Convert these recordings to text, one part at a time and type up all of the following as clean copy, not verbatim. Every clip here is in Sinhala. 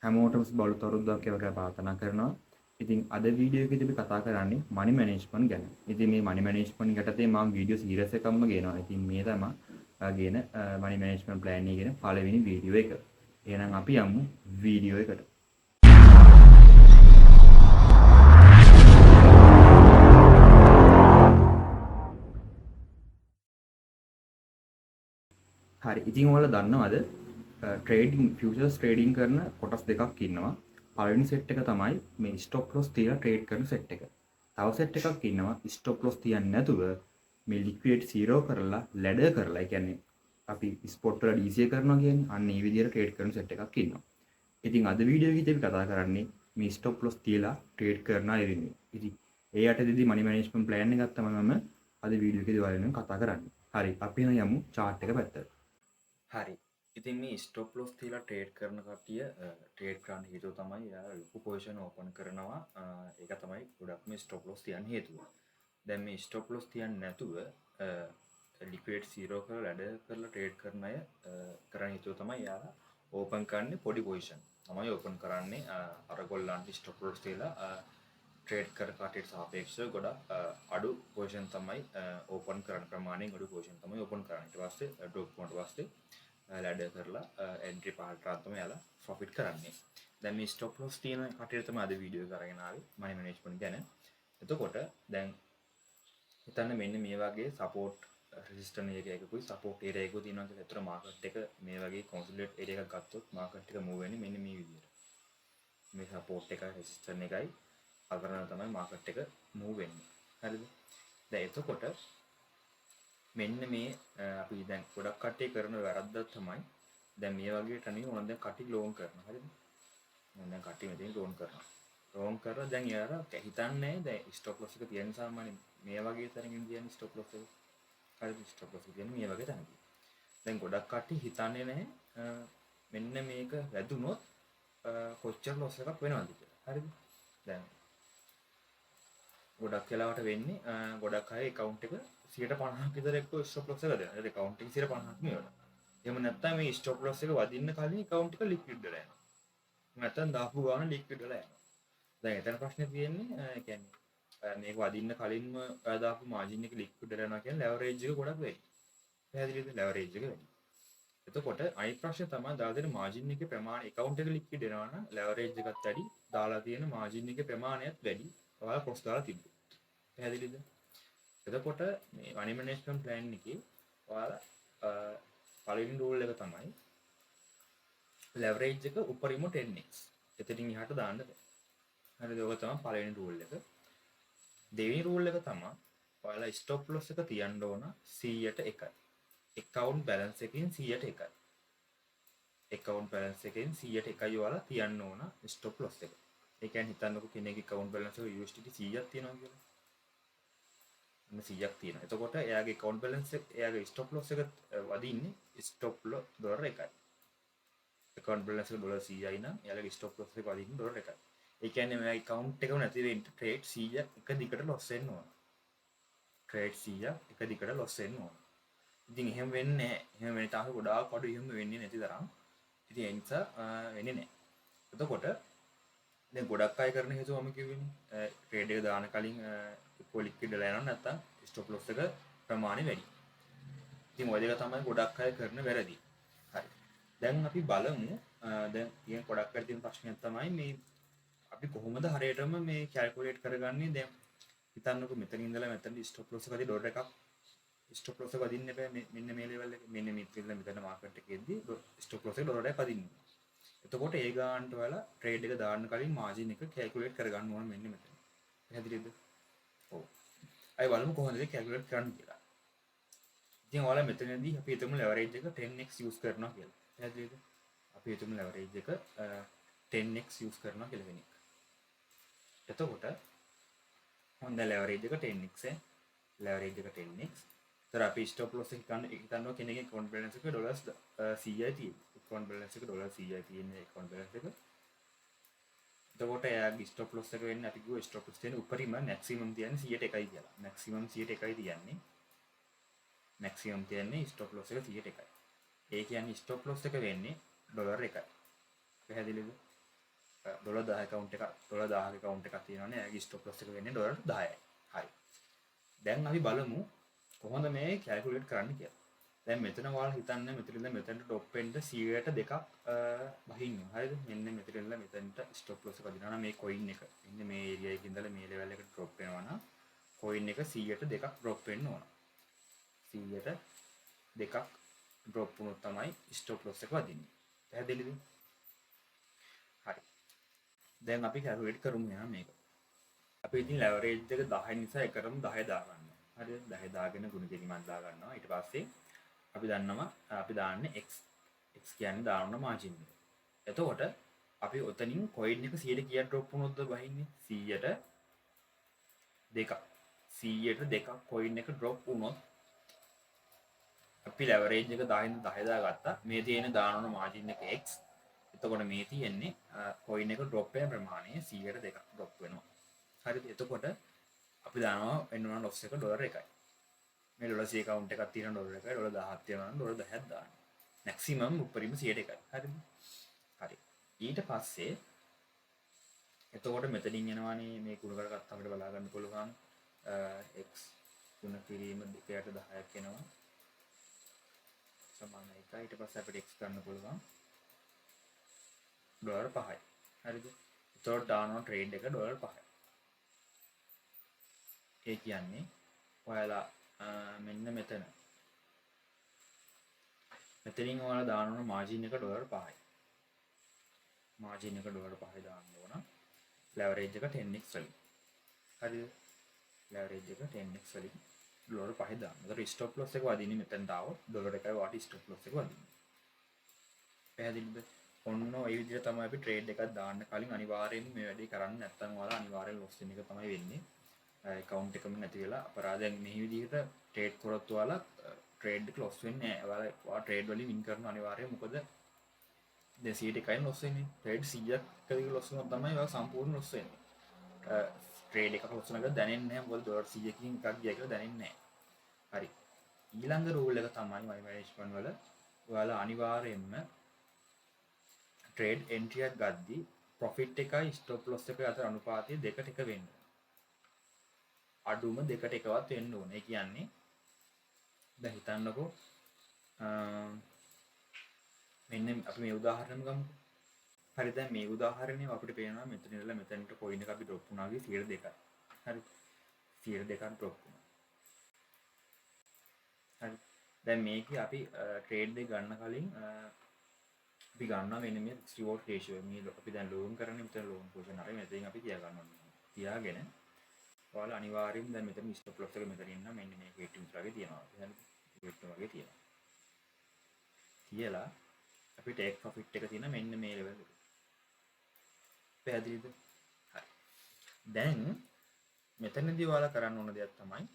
හැමෝටම බලු තරුද්දක් වේවා කියලා ප්‍රාර්ථනා කරනවා. ඉතින් අද වීඩියෝ එකේදී අපි කතා කරන්නේ මනි මැනේජ්මන්ට් ගැන. ඉතින් මේ මනි මැනේජ්මන්ට් යටතේ මම වීඩියෝ සීරීස් එකක්ම ගේනවා. ඉතින් මේ තමයි ගේන මනි මැනේජ්මන්ට් ප්ලෑන් එක කියන පළවෙනි වීඩියෝ එක. එහෙනම් අපි යමු වීඩියෝ එකට. හරි. ඉතින් ඔයාලා දන්නවද ට්‍රේඩින් ෆියුචර්ස් ට්‍රේඩින් කරන කොටස් දෙකක් ඉන්නවා. පළවෙනි සෙට් එක තමයි මේ ස්ටොප් ලොස් තියලා ට්‍රේඩ් කරන සෙට් එක. තව සෙට් එකක් ඉන්නවා ස්ටොප් ලොස් තියන්නේ නැතුව මේ ලික්විඩ් 0 කරලා ලැඩර් කරලා, ඒ කියන්නේ අපි ස්පොට් වල DCA කරනවා කියන්නේ අන්න ඒ විදිහට ට්‍රේඩ් කරන සෙට් එකක් ඉන්නවා. ඉතින් අද වීඩියෝ එකේදී අපි කතා කරන්නේ මේ ස්ටොප් ලොස් තියලා ට්‍රේඩ් කරන අය වෙනුවෙන්. ඉතින් ඒ යටතේදී මනි මැනේජ්මන්ට් ප්ලෑන් එකක් තමයි මම අද වීඩියෝ එකේදී ඔයාලට කතා කරන්නේ. හරි, අපි යමු chart එක පැත්තට. හරි. ඉතින් මේ ස්ටොප් ලොස් තියලා ට්‍රේඩ් කරන කට්ටිය ට්‍රේඩ් කරන්න හේතුව තමයි එයාලා ලොකු පොසිෂන් ඕපන් කරනවා. ඒක තමයි ගොඩක් මේ ස්ටොප් ලොස් තියන්න හේතුව. දැන් මේ ස්ටොප් ලොස් තියන්නේ නැතුව ලික්විඩ් 0 කරලා ලැඩර් කරලා ට්‍රේඩ් කරන අය කරන්න හේතුව තමයි එයාලා ඕපන් කරන්නේ පොඩි පොසිෂන්. තමයි ඕපන් කරන්නේ අර ගොල්ලන්ට ස්ටොප් ලොස් තියලා ට්‍රේඩ් කර කටට සාපේක්ෂව ගොඩක් අඩු පොසිෂන් තමයි ඕපන් කරන ප්‍රමාණයෙන් අඩු පොසිෂන් තමයි ඕපන් කරන්නේ. ඊට පස්සේ ඩ්‍රොප් වුණාට පස්සේ ලැඩර් කරලා එන්ට්‍රි පාර්ට් එකක් තමයි යාලා ප්‍රොෆිට් කරන්නේ. දැන් මේ ස්ටොප් ලොස් තියෙන කටට තමයි අද වීඩියෝ එක අරගෙන ආවේ මනි මැනේජ්මන්ට් ගැන. එතකොට දැන් හිතන්න මෙන්න මේ වගේ සපෝට් රෙසිස්ටන්ට් එකකුයි සපෝට් ඒරියා එකකුයි තියෙනවා කියලා. ඒතර මාකට් එක මේ වගේ කොන්සොලිඩේට් ඒරියා එකක් ගත්තොත් මාකට් එක මූව් වෙන්නේ මෙන්න මේ විදිහට. මේ සපෝට් එකයි රෙසිස්ටන්ට් එකයි අතරන තමයි මාකට් එක මූව් වෙන්නේ. හරිද? දැන් එතකොට මෙන්න මේ අපි දැන් ගොඩක් කට්ටිය කරන වැරද්දක් තමයි දැන් මේ වගේ ටනින් ඕන දැන් කටි ලෝන් කරනවා. හරිද? මම දැන් කටි මෙතෙන් ලෝන් කරනවා. ලෝන් කරලා දැන් යාර හිතන්නේ දැන් ස්ටොප් ලොස් එක තියෙන සාමාන්‍යයෙන් මේ වගේ තරකින් තියෙන ස්ටොප් ලොස් එක. හරිද? ස්ටොප් ලොස් එක කියන්නේ මේ වගේ තැනකින්. දැන් ගොඩක් කට්ටිය හිතන්නේ නැහැ මෙන්න මේක වැදුනොත් කොච්චර ලොස් එකක් වෙනවද කියලා. හරිද? දැන් ගොඩක් වෙලාවට වෙන්නේ ගොඩක් අය account එක 150ක් විතර එක්ක ස්ටොප් ලොස් එක දෙනවා. ඒ account එක 150ක් මේවට. එහෙම නැත්නම් මේ ස්ටොප් ලොස් එක වදින්න කලින් account එක ලික්විඩ් වෙලා යනවා. නැත්නම් දාපු ගාන ලික්විඩ් වෙලා යනවා. දැන් එතන ප්‍රශ්නේ තියෙන්නේ ඒ කියන්නේ මේක වදින්න කලින්ම දාපු මාජින් එක ලික්විඩ් වෙලා යනවා කියන්නේ ලෙවරේජ් එක ගොඩක් වැඩි. පැහැදිලිද? ලෙවරේජ් එක වැඩි. එතකොට අනිත් ප්‍රශ්නේ තමයි දාලා දෙන මාජින් එකේ ප්‍රමාණය account එක ලික්විඩ් වෙනවා නම් ලෙවරේජ් එකත් වැඩි. දාලා තියෙන මාජින් එකේ ප්‍රමාණයත් වැඩි. ඔයාලා කොස් දාලා තිබ්බොත්. පැහැදිලිද? එතකොට මේ මනි මැනේජ්මන්ට් ප්ලෑන් එකේ ඔයාලා පළවෙනි රූල් එක තමයි ලෙවරේජ් එක උඩරිම 10x. එතනින් එහාට දාන්න බෑ. හරිද? ඔක තමයි පළවෙනි රූල් එක. දෙවෙනි රූල් එක තමයි ඔයාලා ස්ටොප් ලොස් එක තියන්න ඕන 100ට 1යි. account balance එකෙන් 100ට 1යි. account balance එකෙන් 100ට 1යි ඔයාලා තියන්න ඕන ස්ටොප් ලොස් එක. ඒ කියන්නේ හිතන්නකො කෙනෙක්ගේ account balance එක USDT 100ක් තියෙනවා කියලා. 100ක් තියෙනවා. එතකොට එයාගේ account balance එක එයාගේ stop loss එක වදින්නේ stop loss ඩොලර් 1යි. account balance එක ඩොලර් 100යි නම් එයාගේ stop loss එක වදින්නේ ඩොලර් 1යි. ඒ කියන්නේ මේ account එකම නැති වෙන්න trade 100ක් එක දිගට loss වෙන්න ඕන. trade 100ක් එක දිගට loss වෙන්න ඕන. ඉතින් එහෙම වෙන්නේ නැහැ. එහෙම වෙන තාම ගොඩාක් අඩු එහෙම වෙන්නේ නැති තරම්. ඉතින් ඒ නිසා වෙන්නේ නැහැ. එතකොට දැන් ගොඩක් අය කරන හේතුව මම කිව්වනේ trade එක දාන කලින් ලික්විඩ් වෙලා යනවා නැත්නම් ස්ටොප් ලොස් එක ප්‍රමාණය වැඩි. ඉතින් ඔය දෙක තමයි ගොඩක් අය කරන වැරදි. හරි. දැන් අපි බලමු දැන් තියෙන ගොඩක් අය තියෙන ප්‍රශ්නයක් තමයි මේ අපි කොහොමද හරියටම මේ කැල්කියුලේට් කරගන්නේ. දැන් හිතන්නකෝ මෙතන ඉඳලා මෙතන ස්ටොප් ලොස් එකදී ඩොලර් එකක් ස්ටොප් ලොස් එක වදින්න බෑ මෙන්න මේ ලෙවල් එක මෙන්න මෙතන මාකට් එකේදී ස්ටොප් ලොස් එක ඩොලර් එකක් වදින්න. එතකොට ඒ ගානට වල ට්‍රේඩ් එක දාන්න කලින් මාජින් එක කැල්කියුලේට් කරගන්න ඕන මෙන්න මෙතන. පැහැදිලිද? ඔව්. අය බලමු කොහොමද ඒක කැල්කියුලේට් කරන්න කියලා. ඉතින් ඔයාලා මෙතනදී අපි හිතමු ලෙවරේජ් එක 10x යූස් කරනවා කියලා. පැහැදිලිද? අපි හිතමු ලෙවරේජ් එක 10x යූස් කරනවා කියලා කෙනෙක්. එතකොට හොඳ ලෙවරේජ් එක 10x ඈ. ලෙවරේජ් එක 10x. ඒතර අපි ස්ටොප් ලොස් එක ගන්නවා කෙනෙක්ගේ account balance එක ඩොලර් 100යි තියෙන්නේ. account balance එක ඩොලර් 100යි තියෙන්නේ account balance එක. එතකොට එයාගේ ස්ටොප් ලොස් එක වෙන්නේ අපි කිව්ව ස්ටොප් ලොස් තියෙන උඩරිම මැක්සිමම් තියන්නේ 100ට 1යි කියලා. මැක්සිමම් 100ට 1යි තියන්නේ. මැක්සිමම් තියන්නේ ස්ටොප් ලොස් එක 100ට 1යි. ඒ කියන්නේ ස්ටොප් ලොස් එක වෙන්නේ ඩොලර් 1යි. පැහැදිලිද? ඩොලර් 10 account එක ඩොලර් 1000 account එකක් තියෙනවනේ. එයාගේ stop loss එක වෙන්නේ ඩොලර් 10යි. හරි. දැන් අපි බලමු කොහොමද මේ කැල්කියුලේට් කරන්න කියලා. දැන් මෙතන ඔයාලා හිතන්න මෙතන ඉඳලා මෙතනට ටොප් එන්ඩ් 100ට දෙකක් බහින්න. හරිද? මෙන්න මෙතන ඉඳලා මෙතනට ස්ටොප් ලොස් එක වදිනවා නම් මේ කොයින් එක මෙන්න මේ ඒරියා එකේ ඉඳලා මේ ලෙවල් එකට ඩ්‍රොප් වෙනවා නම් කොයින් එක 100ට දෙකක් ඩ්‍රොප් වෙන්න ඕන. 100ට දෙකක් ඩ්‍රොප් වුණොත් තමයි ස්ටොප් ලොස් එක වදින්නේ. පැහැදිලිද? හරි. දැන් අපි කැල්කියුලේට් කරමු එහෙනම් මේක. අපි ඉතින් ලෙවරේජ් එක 10 නිසා එකටම 10 දාගන්නවා. හරිද? 10 දාගෙන ගුණ කිරීමක් දාගන්නවා. ඊට පස්සේ අපි දන්නවා අපි දාන්නේ x කියන්නේ දාන්න මාජින් එක. එතකොට අපි ඔතනින් කොයින් එක 100ට කීයක් ඩ්‍රොප් වුණොත්ද බහින්නේ 100ට දෙකක් 100ට දෙකක් කොයින් එක ඩ්‍රොප් වුණොත් අපි ලෙවරේජ් එක 10න් 10 දාගත්තා. මේ තියෙන දාන්න මාජින් එක x. එතකොට මේ තියෙන්නේ කොයින් එක ඩ්‍රොප් වෙන ප්‍රමාණය 100ට දෙකක් ඩ්‍රොප් වෙනවා. හරිද? එතකොට අපි දානවා වෙනවා ලොස් එක ඩොලර් 1යි. මේ ඩොලර් 100 account එකක් තියෙන ඩොලර් 1යි ඩොලර් 1000ක් තියෙනවා නම් ඩොලර් 10ක් දාන්න. මැක්සිමම් උඩරිම 100ට 1යි. හරිද? හරි. ඊට පස්සේ එතකොට මෙතනින් එනවානේ මේ කුණු කරගත්ත අපිට බලා ගන්න පුළුවන් x ගුණ කිරීම 2ට 10ක් එනවා. සමාන 1යි. ඊට පස්සේ අපිට x ගන්න පුළුවන් ඩොලර් 5යි. හරිද? එතකොට දානවා ට්‍රේඩ් එක ඩොලර් 5යි. ඒ කියන්නේ ඔයාලා මෙන්න මෙතනින් ඔයාලා දාන්න ඕන මාජින් එක ඩොලර් 5යි. මාජින් එක ඩොලර් 5යි දාන්න ඕන. ලෙවරේජ් එක 10x වලින්. හරිද? ලෙවරේජ් එක 10x වලින් ඩොලර් 5යි දාන්න. ඒතර ස්ටොප් ලොස් එක වදින්නේ මෙතනට ආවොත් ඩොලර් 1යි වාට ස්ටොප් ලොස් එක වදින්නේ. පැහැදිලිද? ඔන්න ඔය විදිහට තමයි අපි ට්‍රේඩ් එකක් දාන්න කලින් අනිවාර්යයෙන්ම මේ වැඩේ කරන්න නැත්නම් ඔයාලා අනිවාර්යෙන් ලොස් වෙන එක තමයි වෙන්නේ. account එකම නැති වෙලා අපරාධයෙන් මේ විදිහට ට්‍රේඩ් කරොත් ඔයාලා ට්‍රේඩ් එක ලොස් වෙන්නේ නැහැ. ඔයාලා ට්‍රේඩ් වලින් වින් කරනවා අනිවාර්යයෙන්. මොකද 200ටයි ලොස් වෙන්නේ. ට්‍රේඩ් 100ක් ලොස් වුණොත් තමයි ඔයාලා සම්පූර්ණ ලොස් වෙන්නේ. ට්‍රේඩ් එකක් ලොස් වෙනවා කියලා දැනෙන්නේ නැහැ. මොකද ඩොලර් 100කින් එකක් ගියා කියලා දැනෙන්නේ නැහැ. හරි. ඊළඟ රූල් එක තමයි මනි මැනේජ්මන්ට් වල ඔයාලා අනිවාර්යයෙන්ම ට්‍රේඩ් එන්ට්‍රි එකක් ගද්දී ප්‍රොෆිට් එකයි ස්ටොප් ලොස් එකයි අතර අනුපාතය 2ට 1 වෙන්න. අඩුම 2ට 1වත් වෙන්න ඕනේ. ඒ කියන්නේ දැන් හිතන්නකෝ මෙන්න අපි මේ උදාහරණයම ගමු. හරි දැන් මේ උදාහරණය අපිට පේනවා මෙතන ඉඳලා මෙතනට කොයින් එක අපි ඩ්‍රොප් වුණා වගේ 102ක්. හරි. 102ක් ඩ්‍රොප් වුණා. හරි. දැන් මේකේ අපි ට්‍රේඩ් එක ගන්න කලින් අපි ගන්නවා මෙන්න මේ රිවෝඩ් රේෂියෝ. මේ අපි දැන් ලෝන් කරන්නේ මෙතන ලෝන් පොසිෂන් හරි මෙතෙන් අපි තියා ගන්නවා. තියාගෙන ඔයාලා අනිවාර්යයෙන්ම දැන් මෙතන ස්ටොප් ලොස් එක මෙතන ඉන්න මෙන්න මේ වේට් වගේ තියෙනවා. එහෙනම් වේට් වගේ තියෙනවා. කියලා අපි ටේක් ප්‍රොෆිට් එක තියෙන මෙන්න මේ ලෙවල් එක. පැහැදිලිද? හරි. දැන් මෙතනදී ඔයාලා කරන්න ඕන දෙයක් තමයි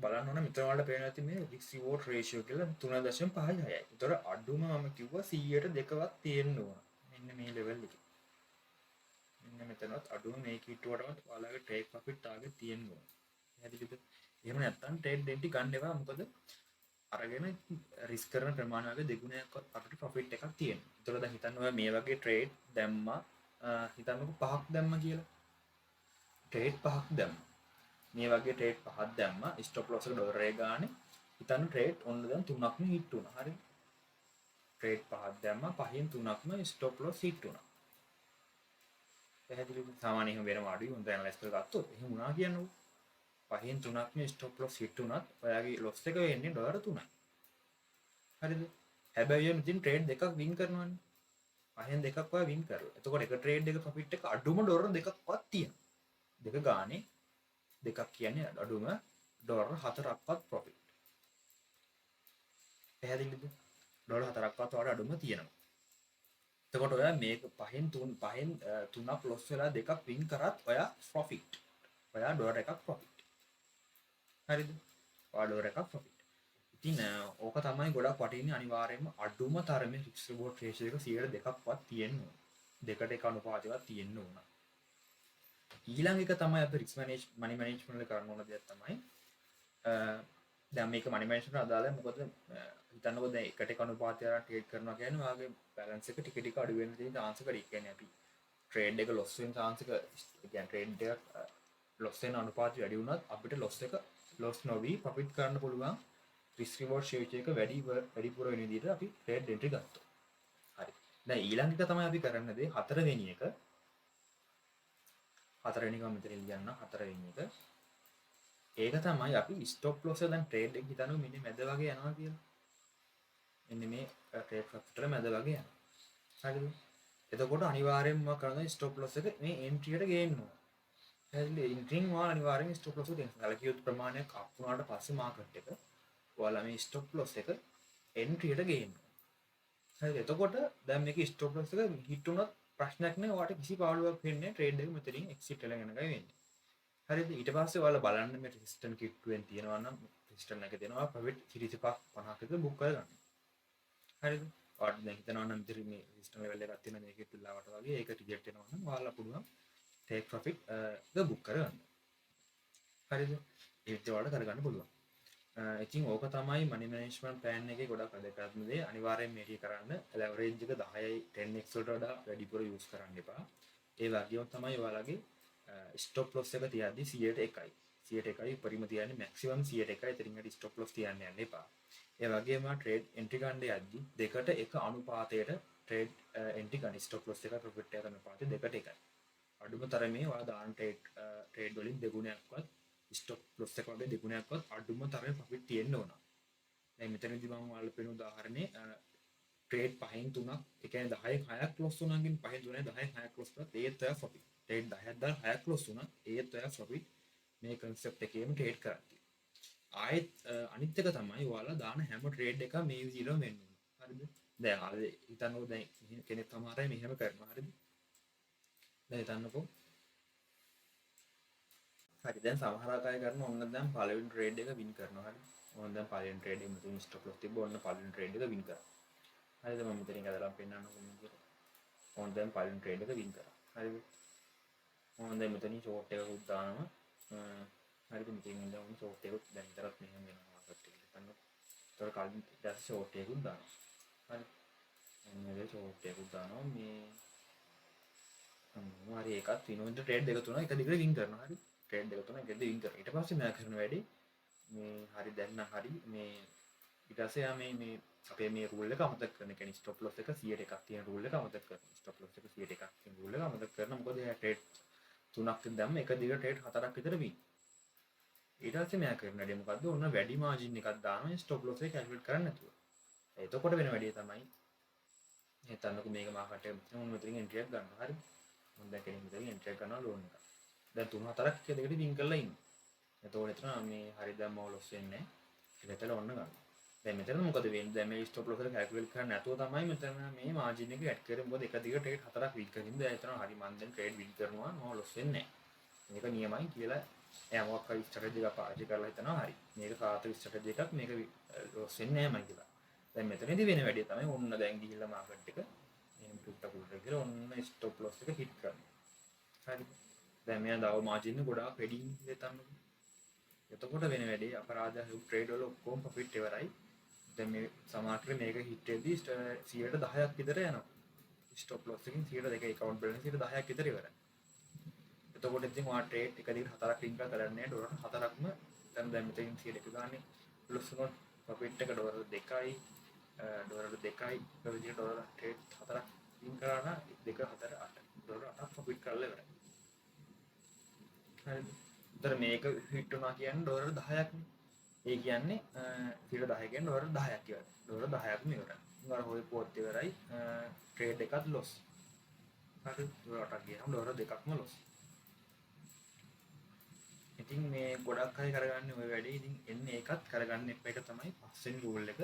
බලන්න ඕන මෙතන ඔයාලට පේනවා ඇති මේ risk reward ratio කියලා 3.56යි. ඒතර අඩුම මම කිව්වා 100ට දෙකවත් තියෙන්න ඕන. මෙන්න මේ ලෙවල් එකේ. මෙන්න මෙතනත් අඩුම මේ කිට්ටුවටවත් ඔයාලගේ ටේක් ප්‍රොෆිට් ටාගට් තියෙන්න ඕන. පැහැදිලිද? එහෙම නැත්නම් ට්‍රේඩ් දෙන්ටි ගන්න එපා. මොකද අරගෙන රිස්ක් කරන ප්‍රමාණය වගේ දෙගුණයක්වත් අපිට ප්‍රොෆිට් එකක් තියෙනවා. ඒතකොට දැන් හිතන්න ඔයා මේ වගේ ට්‍රේඩ් දැම්මා හිතන්නකෝ 5ක් දැම්මා කියලා. ට්‍රේඩ් 5ක් දැම්මා. මේ වගේ ට්‍රේඩ් 5ක් දැම්මා. ස්ටොප් ලොස් එක ඩොලර් එක ගානේ. හිතන්න ට්‍රේඩ් ඔන්න දැන් 3ක්ම හිට් වුණා. හරි. ට්‍රේඩ් 5ක් දැම්මා. 5න් 3ක්ම ස්ටොප් ලොස් හිට් වුණා. පැහැදිලිද? සාමාන්‍යයෙන් වෙනම අඩුයි. හොඳ ඇනලයිස් කරලා ගත්තොත් එහෙම වුණා කියන්නකෝ. 5න් 3ක්ම ස්ටොප් ලොස් හිට් වුණත් ඔයාගේ ලොස් එක වෙන්නේ ඩොලර් 3යි. හරිද? හැබැයි යම් ඉතින් ට්‍රේඩ් දෙකක් වින් කරනවානේ. 5න් දෙකක් ඔයා වින් කරලා. එතකොට එක ට්‍රේඩ් එක ප්‍රොෆිට් එක අඩුම ඩොලර් දෙකක්වත් තියෙනවා. දෙක ගානේ දෙකක් කියන්නේ අඩුම ඩොලර් 4ක්වත් ප්‍රොෆිට්. පැහැදිලිද? ඩොලර් 4ක්වත් වඩා අඩුම තියෙනවා. එතකොට ඔයා මේක 5න් 3ක් ලොස් වෙලා දෙකක් වින් කරත් ඔයා ප්‍රොෆිට්. ඔයා ඩොලර් එකක් ප්‍රොෆිට්. හරිද? ඔයා ඩොලර් එකක් ප්‍රොෆිට්. ඉතින් ඕක තමයි ගොඩක් වටින්නේ අනිවාර්යයෙන්ම අඩුම තරමේ රිස්ක් රිවෝඩ් රේෂියෝ එක 100%ක්වත් තියෙන්න ඕන. 2ට 1 අනුපාතයක් තියෙන්න ඕන. ඊළඟ එක තමයි අපි රිස්ක් මනි මැනේජ්මන්ට් වල කරන්න ඕන දෙයක් තමයි දැන් මේක මනි මැනේජ්මන්ට් අදාළයි. මොකද හිතන්නකෝ දැන් 1ට 1 අනුපාතයක් ට්‍රේඩ් කරනවා කියන්නේ ඔයාගේ බැලන්ස් එක ටික ටික අඩු වෙන තියෙන chance එක වැඩි. කියන්නේ අපි ට්‍රේඩ් එක ලොස් වෙන chance එක කියන්නේ ට්‍රේඩ් එක ලොස් වෙන අනුපාතය වැඩි වුණත් අපිට ලොස් එක ලොස් නොවි ප්‍රොෆිට් කරන්න පුළුවන් රිස්ක් රිවෝඩ් ෂේප් එක වැඩිපුර වෙන විදිහට අපි ට්‍රේඩ් එන්ට්‍රි ගත්තා. හරි. දැන් ඊළඟ එක තමයි අපි කරන්න දේ හතරවෙනි එක. හතරවෙනි එක මෙතන ලියන්න හතරවෙනි එක. ඒක තමයි අපි ස්ටොප් ලොස් එක දැන් ට්‍රේඩ් එක හිතනවා මෙන්න මැද වගේ යනවා කියලා. මෙන්න මේ ට්‍රේඩ් ප්‍රොෆිට් මැද වගේ යනවා. හරිද? එතකොට අනිවාර්යෙන්ම කරන ස්ටොප් ලොස් එක මේ එන්ට්‍රියට ගේන්න ඕන. හරිද? එන්ට්‍රින් ඔයාලා අනිවාර්යෙන් ස්ටොප් ලොස් එක දෙන්න. සැලකිය යුතු ප්‍රමාණයක් අප් වුණාට පස්සේ මාකට් එක ඔයාලා මේ ස්ටොප් ලොස් එක එන්ට්‍රියට ගේන්න. හරිද? එතකොට දැන් මේක ස්ටොප් ලොස් එක හිට් වුණොත් ප්‍රශ්නයක් නෑ. ඔයාලට කිසි පාඩුවක් වෙන්නේ නෑ. ට්‍රේඩ් එක මෙතනින් එක්සිට් වෙලා යන එකයි වෙන්නේ. හරිද? ඊට පස්සේ ඔයාලා බලන්න මේ රෙසිස්ටන්ට් කිට්ටුවෙන් තියෙනවා නම් රෙසිස්ටන්ට් එක දෙනවා ප්‍රොෆිට් 35 50ක විතර බුක් කරගන්න. හරිද? ඔයාලට දැන් හිතනවා නම් ඉතින් මේ රෙසිස්ටන්ට් ලෙවල් එකක් තියෙන මේකේ පිළාවට වගේ ඒක රිජෙක්ට් වෙනවා නම් ඔයාලා පුළුවන් ටේක් ප්‍රොෆිට් එක බුක් කරගන්න. හරිද? ඒ විදිහට ඔයාලට කරගන්න පුළුවන්. ඉතින් ඕක තමයි මනි මැනේජ්මන්ට් ප්ලෑන් එකේ ගොඩක් වැදගත්ම දේ. අනිවාර්යෙන් මේක කරන්න ලෙවරේජ් එක 10යි 10x වලට වඩා වැඩිපුර යූස් කරන්න එපා. ඒ වගේම තමයි ඔයාලගේ ස්ටොප් ලොස් එක තියද්දි 100ට 1යි. 100ට 1යි උපරිම තියන්නේ මැක්සිමම් 100ට 1යි. එතනින් හරි ස්ටොප් ලොස් තියන්න යන්න එපා. ඒ වගේම ට්‍රේඩ් එන්ට්‍රි ගන්න යද්දි දෙකට එක අනුපාතයට ට්‍රේඩ් එන්ට්‍රි ගන්න ස්ටොප් ලොස් එක ප්‍රොෆිට් එක අනුපාතය දෙකට එකයි. අඩුම තරමේ ඔයා දාන ට්‍රේඩ් වලින් දෙගුණයක්වත් ස්ටොප් ලොස් එක වගේ දෙගුණයක්වත් අඩුම තරමේ ප්‍රොෆිට් තියෙන්න ඕන. දැන් මෙතනදී මම ඔයාලට පෙන්නු උදාහරණේ ට්‍රේඩ් 5න් 3ක් ඒ කියන්නේ 10න් 6ක් ලොස් වුණා නම් 5න් 3යි 10න් 6ක් ලොස් කරත් ඒත් ඔයා ප්‍රොෆිට්. ට්‍රේඩ් 10ක් දාලා 6ක් ලොස් වුණා ඒත් ඔයා ප්‍රොෆිට් මේ concept එකේම ට්‍රේඩ් කරන්නේ. ආයෙත් අනිත් එක තමයි ඔයාලා දාන හැම ට්‍රේඩ් එකම මේ විදිහටම වෙන්න ඕන. හරිද? දැන් අර හිතන්නකෝ දැන් කෙනෙක් තමයි මෙහෙම කරනවා. හරිද? දැන් හිතන්නකෝ හරි දැන් සමහර අය කරන ඔන්න දැන් පළවෙනි ට්‍රේඩ් එක වින් කරනවා. හරි. ඕන දැන් පළවෙනි ට්‍රේඩ් එක මෙතන ස්ටොප් ලොස් තිබ්බ ඔන්න පළවෙනි ට්‍රේඩ් එක වින් කරා. හරිද? මම මෙතනින් අදලා පෙන්නන්න ඕනේ කියලා. ඕන දැන් පළවෙනි ට්‍රේඩ් එක වින් කරා. හරිද? ඕන දැන් මෙතනින් ෂෝට් එකකුත් දානවා. හරිද? මෙතනින් ඉඳන් ඕන ෂෝට් එකකුත් දැන් විතරක් මෙහෙම වෙනවා මාකට් එකට. හිතන්න. ඒතර කලින් දැන් ෂෝට් එකකුත් දානවා. හරි. එන්නේ ෂෝට් එකකුත් දානවා මේ හරි ඒකත් විනෝඩ ට්‍රේඩ් දෙක තුන එක දිගට වින් කරනවා. හරි. ට්‍රේඩ් දෙක තුන එක දිගට වින් කරනවා. ඊට පස්සේ මම කරන වැඩේ මේ හරි දැන් නම් හරි මේ ඊට පස්සේ යා මේ අපේ මේ රූල් එක අමතක කරන. කියන්නේ ස්ටොප් ලොස් එක 100ට එකක් තියෙන රූල් එක අමතක කරනවා. ස්ටොප් ලොස් එක 100ට එකක් තියෙන රූල් එක අමතක කරනවා. මොකද එයා ට්‍රේඩ් තුනක් දැම්ම එක දිගට ට්‍රේඩ් හතරක් විතර වින්. ඊට පස්සේ මම කරන වැඩේ මොකද්ද? ඔන්න වැඩි මාජින් එකක් දානවා ස්ටොප් ලොස් එක කැල්කියුලේට් කරන්න නැතුව. එතකොට වෙන වැඩේ තමයි හිතන්නකෝ මේක මාකට් එක මෙතන ඔන්න මෙතනින් එන්ට්‍රි එකක් ගන්නවා. හරි. මම දැන් කෙනෙක් මෙතනින් එන්ට්‍රි එකක් ගන්නවා ලෝන් එක. දැන් 3-4ක් එක දෙකට වින් කරලා ඉන්නවා. එතකොට එතන මේ හරි දැන් මම ලොස් වෙන්නේ නැහැ. ඒකටල ඔන්න ගන්න. දැන් මෙතන මොකද වෙන්නේ? දැන් මේ ස්ටොප් ලොස් එක කැල්කියුලේට් කරන්න නැතුව තමයි මෙතන මේ මාජින් එක ඇඩ් කරේ. මොකද එක දිගට ට්‍රේඩ් හතරක් වින් කරින්ද දැන් එතන හරි මම දැන් ට්‍රේඩ් වින් කරනවා මම ලොස් වෙන්නේ නැහැ. මේක නියමයි කියලා එයා මොකක් හරි ස්ට්‍රැටජි එකක් පාවිච්චි කරලා හිතනවා හරි. මේක සාර්ථක ස්ට්‍රැටජි එකක් මේක ලොස් වෙන්නේ නැහැ මම කියලා. දැන් මෙතනදී වෙන වැඩේ තමයි ඔන්න දැන් ගිහිල්ලා මාකට් එක එහෙම ටුට්ටක් උඩට ගිහලා ඔන්න ස්ටොප් ලොස් එක හිට් කරනවා. හරි. දැන් මෙයා දාව මාජින් එක ගොඩාක් වැඩිින් දෙතන්නකෝ. එතකොට වෙන වැඩේ අපරාධ ට්‍රේඩ් වල ඔක්කොම ප්‍රොෆිට් ඉවරයි. දැන් මේ සමාර්ට් මේක හිට් වෙද්දී 110ක් විතර යනවා. ස්ටොප් ලොස් එකකින් 102 account balance 10ක් විතර ඉවරයි. එතකොට ඉතින් ඔයා ට්‍රේඩ් එක දිගට හතරක් ලින්ක් කරන්නේ ඩොලර් හතරක්ම දැන් මෙතනින් 100ක ගානේ ප්ලස් වුණොත් ප්‍රොෆිට් එක ඩොලර් 2යි ඩොලර් 2යි ඒ විදිහට ඩොලර් ට්‍රේඩ් හතරක් ලින්ක් කරා නම් 2 4 8 ඩොලර් 8ක් ප්‍රොෆිට් කරලා ඉවරයි. හරිද? ඒතර මේක හිට් වුණා කියන්නේ ඩොලර් 10ක් නේ. ඒ කියන්නේ 10 කියන්නේ ඩොලර් 10ක් ඉවරයි. ඩොලර් 10ක්ම ඉවරයි. උංගාර හොය පොත් ඉවරයි. ට්‍රේඩ් එකත් ලොස්. හරි ඩොලර් 8ක් ගියාම ඩොලර් දෙකක්ම ලොස්. ඉතින් මේ ගොඩක් අය කරගන්නේ ওই වැඩේ. ඉතින් එන්නේ ඒකත් කරගන්න එපා. ඒක තමයි පස්වෙනි රූල් එක.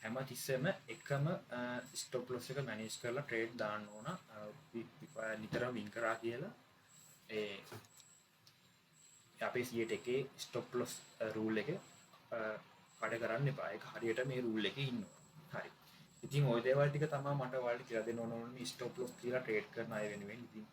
හැම තිස්සෙම එකම ස්ටොප් ලොස් එක මැනේජ් කරලා ට්‍රේඩ් දාන්න ඕන. නිතරම වින් කරා කියලා ඒ අපේ 100ට 1 ස්ටොප් ලොස් රූල් එක කඩ කරන්න එපා. ඒක හරියට මේ රූල් එකේ ඉන්නවා. හරි. ඉතින් ওই දේවල් ටික තමයි මට ඔයාලට කියලා දෙන්න ඕන ස්ටොප් ලොස් කියලා ට්‍රේඩ් කරන අය වෙනුවෙන්. ඉතින්